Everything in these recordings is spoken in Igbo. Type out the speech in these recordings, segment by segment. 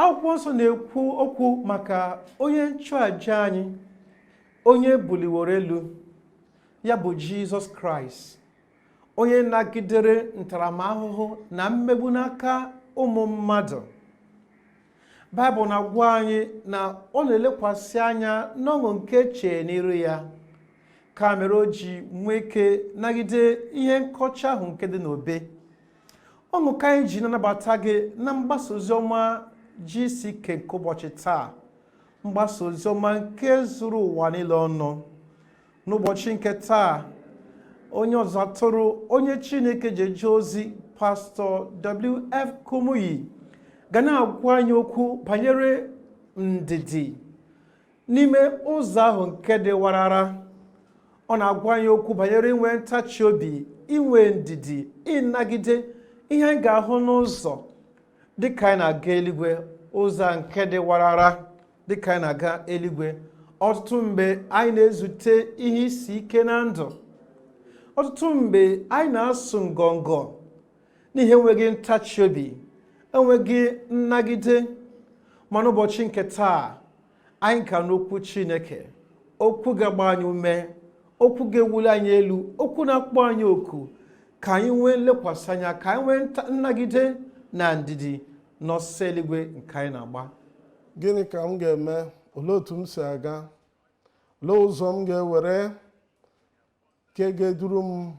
Akwụkwọ nsọ na-ekwu okwu maka onye nchụàjà anyị, onye buliworo elu, ya bụ Jizọs Kraịst, onye nagidere ntaramahụhụ na mmegbu n'aka ụmụ mmadụ. Baịbụl na-agwa anyị na ọ na-elekwasị anya n'ọṅụ nke chee n'iru ya, ka mere o ji nwee ike nagide ihe nkọcha ahụ nke dị n'obe. Ọṅụ ka anyị ji na-anabata gị na mgbasa oziọma GCK nke ụbọchị taa, mgbasa oziọma nke zuru ụwa niile ọnụ. N'ụbọchị nke taa, onye ọzụzụ atụrụ, onye Chineke ji eje ozi, Pastọ W.F. Kumuyi, ga na-agwa anyị okwu banyere ndidi n'ime ụzọ ahụ nke dị warara. Ọ na-agwa anyị okwu banyere inwe ntachi obi, inwe ndidi, ịnagide ihe anyị ga-ahụ n'ụzọ dịka anyị na-aga eluigwe, ụzọ nke dị warara dịka anyị na-aga eluigwe. Ọtụtụ mgbe anyị na-ezute ihe isi ike na ndụ. Ọtụtụ mgbe anyị na-asụ ngọngọ n'ihi enweghị ntachi obi, enweghị nnagide. Ma n'ụbọchị nke taa, anyị ka n'okwu Chineke, okwu ga-agba anyị ume, okwu ga-ewuli anyị elu, okwu na-akpọ anyị oku ka anyị nwee nlekwasị anya, ka anyị nwee nnagide na ndidi n'ọsọ eluigwe nke anyị na-agba. Gịnị ka m ga-eme? Olee otu m si aga? Olee ụzọ m ga-ewere nke ga-eduru m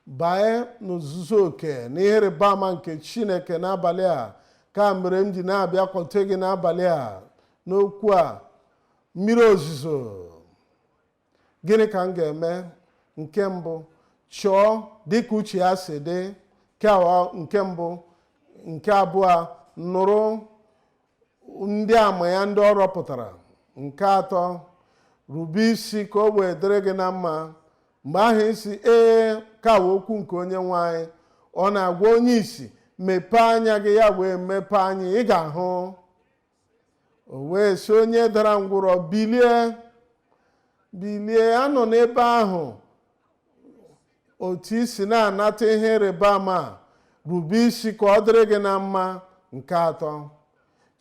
banye n'ozuzu oke n'ihe ịrịba ama nke Chineke n'abalị a? Ka mere m ji na-abịa kwute gị n'abalị a n'okwu a, mmiri ozuzo. Gịnị ka m ga-eme? Nke mbụ, chọọ dịka uche ya si dị. Nke mbụ. Nke abụọ, nụrụ ndị ama ya ndị ọ rọpụtara. Nke atọ, rube isi ka o wee dịrị gị na mma. Mgbe ahụ isi ka okwu nke onye nwe anyị, ọ na-agwa onye isi, mepee anya gị, ya wee mepee anya, ị ga-ahụ. O wee si onye dara ngwụrọ, bilie, anọ n'ebe ahụ. Otu isi na-anata ihe ịrịba ama, rube isi ka ọ dịrị gị na mma. Nke atọ,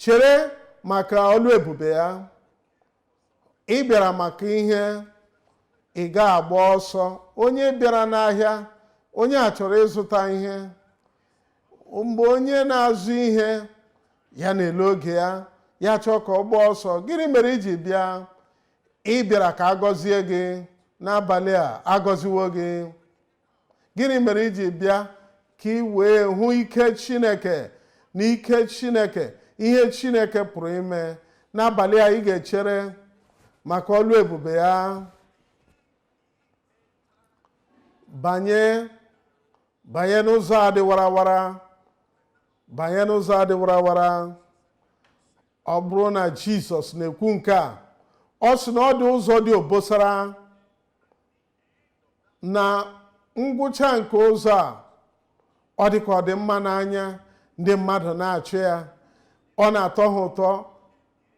chere maka ọlụ ebube ya. Ị bịara maka ihe, ị ga-agba ọsọ. Onye bịara n'ahịa, onye a chọrọ ịzụta ihe. Mgbe onye na-azụ ihe, ya na-ele oge ya, ya chọọ ka ọ gbaa ọsọ. Gịnị mere iji bịa? Ị bịara ka agọzie gị n'abalị a, agọziwo gị. Gịnị mere iji bịa? Ka ị wee hụ ike Chineke na ike Chineke, ihe Chineke pụrụ ime. N'abalị a, ị ga-echere maka ọlụ ebube ya. Banye n'ụzọ a dị warawara. Banye n'ụzọ a dị warawara. Ọ bụrụ na Jizọs na-ekwu nke a, ọ sị na ọ dị ụzọ dị obosara, na ngwụcha nke ụzọ a, ọ dị ka ọ dị mma n'anya ndị mmadụ na-achụ ya. Ọ na-atọ ha ụtọ.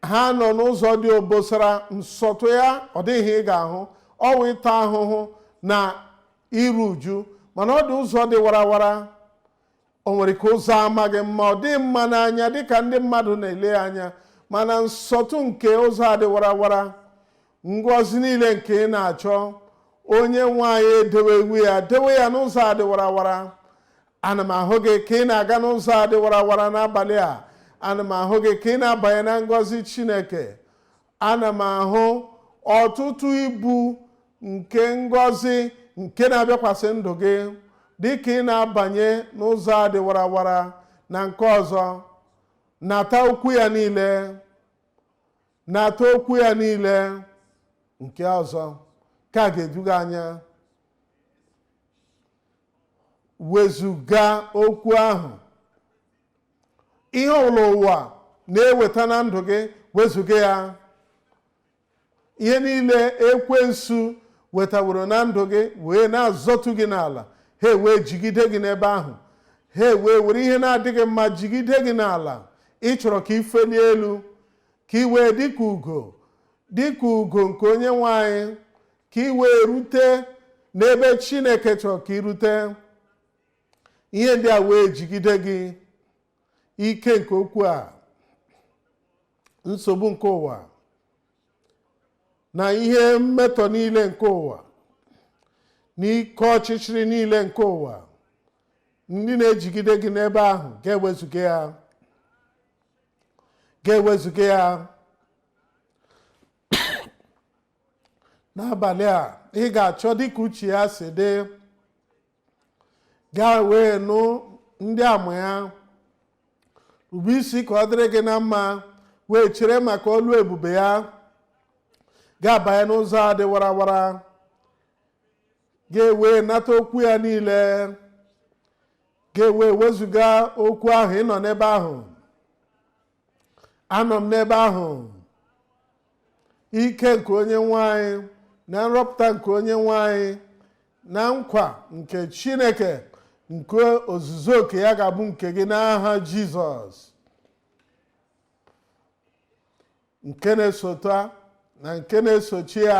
Ha nọ n'ụzọ dị obosara, nsọtụ ya ọ dịghị ị ga-ahụ. Ọ wụ ịta ahụhụ na iru uju. Mana ọ dị ụzọ dị warawara. O nwere ka ụzọ amaghị mma, ọ dị mma n'anya dịka ndị mmadụ na-ele anya. Mana nsọtụ nke ụzọ a dị warawara, ngọzi niile nke ị na-achọ, onye nwaanyị edewe iwu ya, dewe ya n'ụzọ a dị warawara. Ana m ahụ gị ka ị na-aga n'ụzọ a dị warawara n'abalị a. Ana m ahụ gị ka ị na-abanye na ngọzi Chineke. Ana m ahụ ọtụtụ ibu nke ngọzi nke na-abịakwasị ndụ gị dịka ị na-abanye n'ụzọ a dị warawara. Na nke ọzọ, nata okwu ya niile. Nata okwu ya niile. Nke ọzọ ka ga-eduga anya. Wezuga okwu ahụ. Ihe ọbụla ụwa na-eweta na ndụ gị, wezuga ya. Ihe niile ekwensu wetaworo na ndụ gị wee na-azọtụ gị n'ala, ha wee jigide gị n'ebe ahụ. Ha wee were ihe na-adịghị mma jigide gị n'ala. Ị chọrọ ka ị felie elu, ka ị wee dịka ugo nke onye nwe anyị, ka ị wee rute n'ebe Chineke chọrọ ka ị rute. Ihe ndị a wee jigide gị. Ike nke okwu a nsogbu nke ụwa na ihe mmetọ niile nke ụwa n'ike ọchịchịrị niile nke ụwa ndị na-ejigide gị n'ebe ahụ ga-ewezuga ya ga-ewezuga ya. N'abalị a ị ga-achọ dịka uche ya si dị, gaa wee nụ ndị ama ya, rube isi ka ọ dịrị gị na mma, wee chere maka olu ebube ya, ga-abanye n'ụzọ a dị warawara, ga-ewe nata okwu ya niile, ga-ewe wezuga okwu ahụ. Ịnọ n'ebe ahụ, anọ m n'ebe ahụ, ike nke onye nwanyị na nrọpụta nke onye nwanyị na nkwa nke Chineke nke ozuzo oke ya ga-abụ nke gị n'aha Jizọs. Nke na-esota na nke na-esochi ya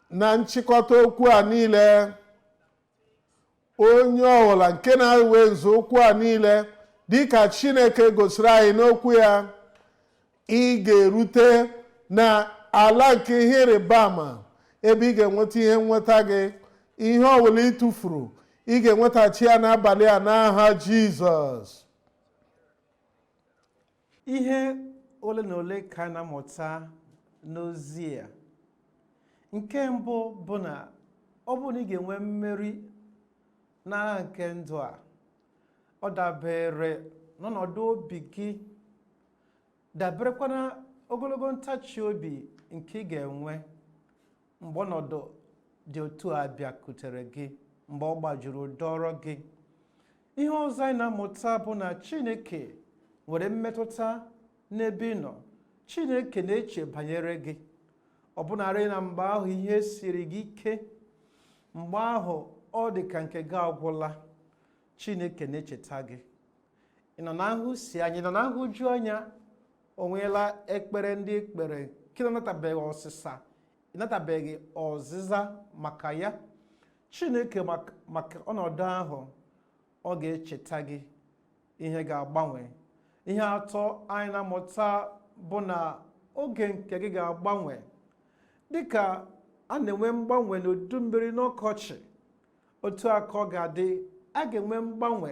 na nchịkọta okwu a niile, onye ọbụla nke na-ewe nzọ okwu a niile dịka Chineke gosiri anyị n'okwu ya, ị ga-erute na ala nke ihe ịrịba ama, ebe ị ga-enweta ihe nweta gị. Ihe ọbụla ị tụfuru, ị ga-enwetachi ya n'abalị a n'aha Jizọs. Ihe ole na ole ka a na-amụta n'ozi a. Nke mbụ bụ na ọ bụrụ na ị ga-enwe mmeri n'agha nke ndụ a, ọ dabere n'ọnọdụ obi gị, daberekwana ogologo ntachi obi nke ị ga-enwe mgbe ọnọdụ dị otu a bịakutere gị, mgbe ọ gbajuru dọrọ gị. Ihe ọzọ anyị na-amụta bụ na Chineke nwere mmetụta n'ebe ị nọ. Chineke na-eche banyere gị, ọbụnarị na mgbe ahụ ihe siri gị ike, mgbe ahụ ọ dị ka nke gị agwụla, Chineke na-echeta gị. Ị nọ n'ahụ si anya, ị nọ n'ahụ ju anya, o nweela ekpere ndị ekpere nke natabeghị ọsịsa, ịnatabeghị ọzịza maka ya. Chineke maka ọnọdụ ahụ, ọ ga-echeta gị, ihe ga-agbanwe. Ihe atọ anyị na-amụta bụ na oge nke gị ga-agbanwe. Dịka a na-enwe mgbanwe n'udu mmiri n'ọkọchị, otu aka ọ ga-adị, a ga-enwe mgbanwe.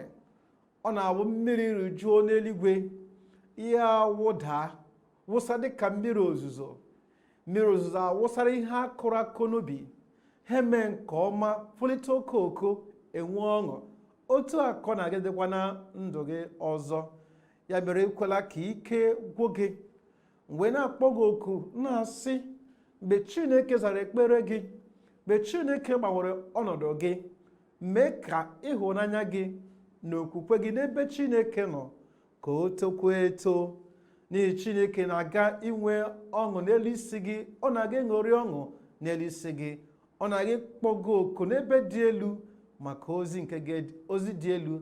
Ọ na-awụ mmiri rijuo n'eluigwe, ihe awụda wụsa dịka mmiri ozuzo. Mmiri ozuzo awụsara ihe akụrụ akụ n'ubi, ha mee nke ọma, pụlite okooko, enwe ọṅụ. Otu akọ na-agịdịkwa na ndụ gị ọzọ. Ya mere ekwela ka ike gwụ gị, mgbe na-akpọ gị oku, na-asị, mgbe Chineke zara ekpere gị, mgbe Chineke gbanwere ọnọdụ gị, mee ka ịhụnanya gị na okwukwe gị n'ebe Chineke nọ ka o tokwa eto. N'ihi Chineke na-aga inwe ọṅụ n'elu isi gị, ọ na-aga ịṅụrị ọṅụ n'elu isi gị, ọ na-aga ịkpọ gị oku n'ebe dị elu maka ozi dị elu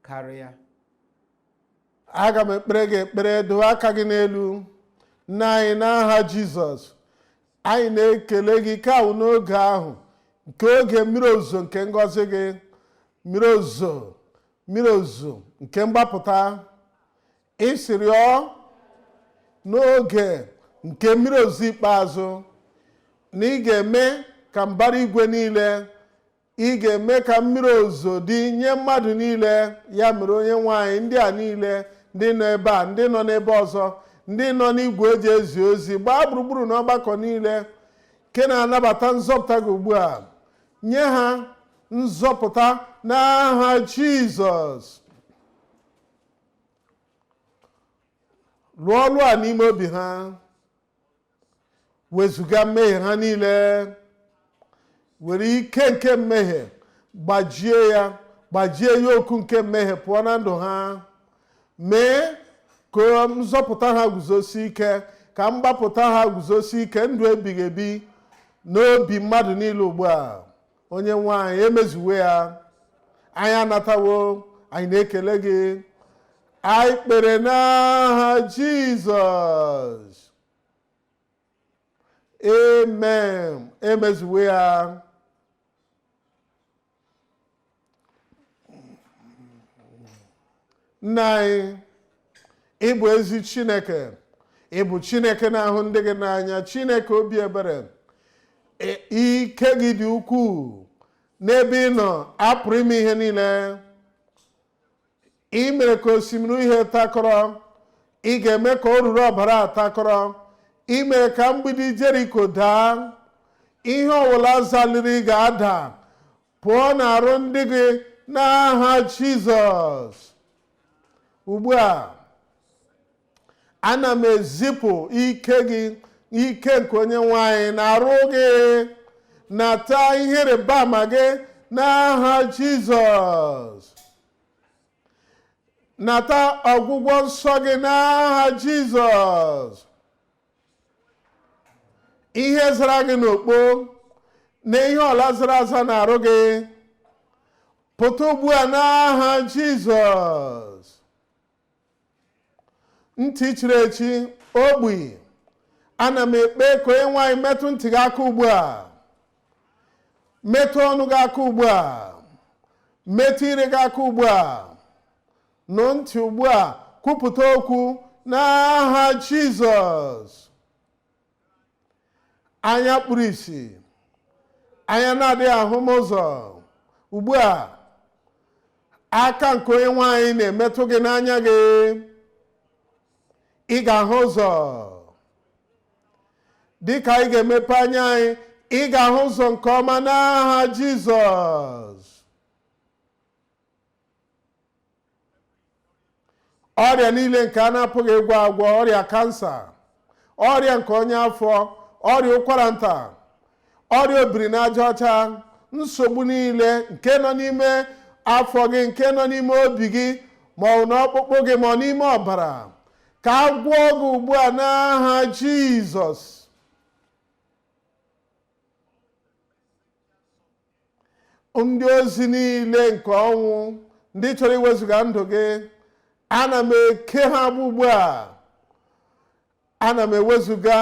karịa. Aga m ekpere gị ekpere, doo aka gị n'elu. Nna anyị, n'aha Jizọs, anyị na-ekele gị ka ahụ n'oge ahụ, nke oge mmiri ozuzo nke ngọzi gị, mmiri ozuzo nke mgbapụta. Ị sịrị n'oge nke mmiri ozuzo ikpeazụ na ị ga-eme ka mbara igwe niile, ị ga-eme ka mmiri ozuzo dị nye mmadụ niile. Ya mere onye nwanyị ndị a niile, ndị nọ ebe a, ndị nọ n'ebe ọzọ, ndị nọ n'igwe eji ezi ozi gbaa gburugburu n'ọgbakọ niile, nke na-anabata nzọpụta gị ugbu a, nye ha nzọpụta n'aha Jizọs. Rụọ ọrụ a n'ime obi ha, wezuga mmehie ha niile, were ike nke mmehie gbajie ya okwu nke mmehie pụọ na ndụ ha. Mee ka nzọpụta ha guzosi ike, ka mgbapụta ha guzosi ike, ndụ ebighị ebi n'obi mmadụ niile ugbu a. Onye nwanyị, emezuwe ya. Anyị anatawo, anyị na-ekele gị. Anyị kpere n'aha Jizọs. Amen. Emezuwe ya. Nna anyị, ịbụ ezi Chineke, ịbụ Chineke na-ahụ ndị gị n'anya, Chineke obi ebere. Ike gị dị ukwuu n'ebe ị nọ, apụrụ ime ihe niile. Ị mere ka osimiri uhie takọrọ, ị ga-eme ka o ruru ọbara atakọrọ. Ị mere ka mgbidi Jeriko daa, ihe ọbụla zaliri ga-ada pụọ n'arụ ndị gị n'aha Jizọs. Ugbu a, ana m ezipụ ike gị, ike nke Onyenwe anyị na-arụ gị, nata ihe ịrịba ama gị n'aha Jizọs. Nata ọgwụgwọ nsọ gị n'aha Jizọs. Ihe zara gị n'okpo na ihe ọla zara aza na-arụ gị, pụta ugbu a n'aha Jizọs. Ntị chiri echi, ogbi, ana m ekpe ka Onyenwe anyị metụ ntị gị aka ugbu a, metụ ọnụ gị aka ugbu a, metụ ire gị aka ugbu a, nụ ntị ugbu a, kwupụta okwu n'aha Jizọs. Anya kpuru ìsì, anya na-adịghị ahụ m ụzọ, ugbu a aka nke Onyenwe anyị na-emetụ gị n'anya gị, ị ga-ahụ ụzọ. Dịka ị ga-emepe anya anyị, ị ga-ahụ ụzọ nke ọma n'aha Jizọs. Ọrịa niile nke a na-apụghị ịgwọ agwọ, ọrịa kansa, ọrịa nke ọnya afọ, ọrịa ụkwara nta, ọrịa obiri n'aja ọcha, nsogbu niile nke nọ n'ime afọ gị, nke nọ n'ime obi gị, ma ọ n'ọkpụkpụ gị, ma ọ n'ime ọbara, ka a gwọọ gị ugbu a n'aha Jizọs. Ndị ozi niile nke ọnwụ, ndị chọrọ iwezuga ndụ gị, ana m eke ha agbụ ugbu a. Ana m ewezuga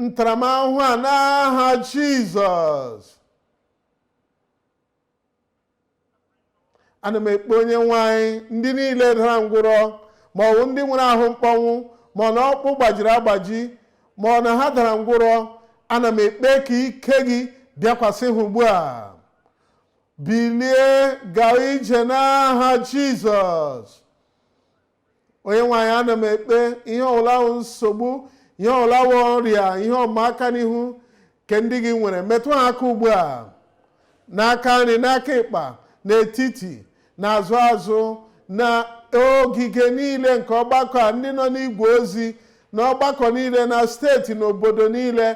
ntaramahụhụ a n'aha Jizọs. Ana m ekpe Onyenwe anyị ndị niile dara ngwụrọ, ma ọ bụ ndị nwere ahụ mkpọnwụ, ma ọ na ọkpụ gbajiri agbaji, ma ọ na ha dara ngwụrọ, ana m ekpe ka ike gị bịakwasị ha ugbu a. Bilie gaa ije n'aha Jizọs. Onyenwe anyị, ana m ekpe ihe ọbụla ahụ nsogbu, ihe ọbụla ahụ ọrịa, ihe ọma aka n'ihu nke ndị gị nwere, metụ ha aka ugbu a, n'aka nri, n'aka ịkpa, n'etiti, n'azụ azụ, na ogige niile nke ọgbakọ a, ndị nọ n'igwe ozi na ọgbakọ niile na steeti na obodo niile,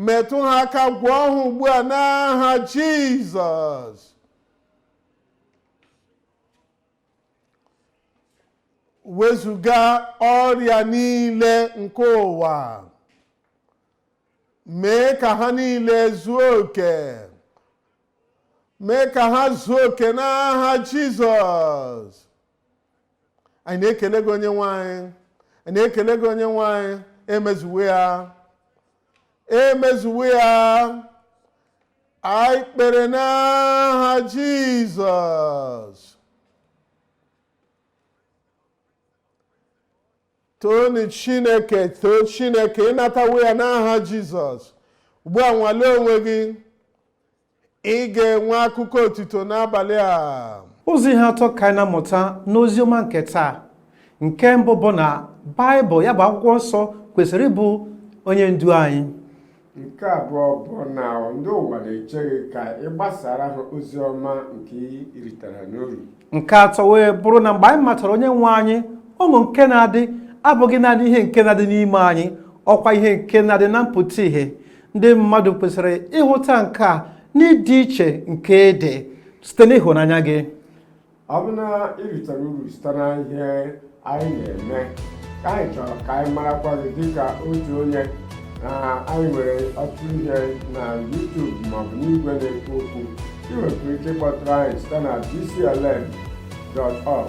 metụ ha aka, gwọọ ha ugbu a n'aha Jizọs. Wezuga ọrịa niile nke ụwa, mee ka ha niile zuo oke, mee ka ha zuo oke n'aha Jizọs. Anyị na-ekele gị Onyenwe anyị, anyị na-ekele gị Onyenwe anyị. Emezuwe ya, emezuwe ya. Anyị kpere n'aha Jizọs. Toonu Chineke, too Chineke, ịnatawo ya n'aha Jizọs. Ugbu a nwalee onwe gị, ị ga-enwe akụkọ otito n'abalị a. Ụzọ ihe atọ ka anyị na-amụta n'oziọma nke taa. Nke mbụ bụ na Baịbụl, ya bụ akwụkwọ nsọ, kwesịrị ịbụ onye ndu anyị. Nke abụọ bụ na ndị ụwa na-eche gị ka ị gbasara ha oziọma nke ị ritere n'uru. Nke atọ wee bụrụ na mgbe anyị matara onye nwe anyị, ụmụ nke na-adị abụghị naanị ihe nke na-adị n'ime anyị, ọkwa ihe nke na-adị na mpụta ihe. Ndị mmadụ kwesịrị ịhụta nke a n'ịdị iche nke ede site n'ịhụnanya gị. Ọ bụ na ị ritere uru site na ihe anyị na-eme, ka anyị chọrọ ka anyị marakwa gị dịka otu onye. Anyị nwere ọtụtụ ihe na YouTube maọbụ n'igwe na-ekwu okwu. Ị nwekwara ike ịkpọtụrụ anyị site na gclm.org.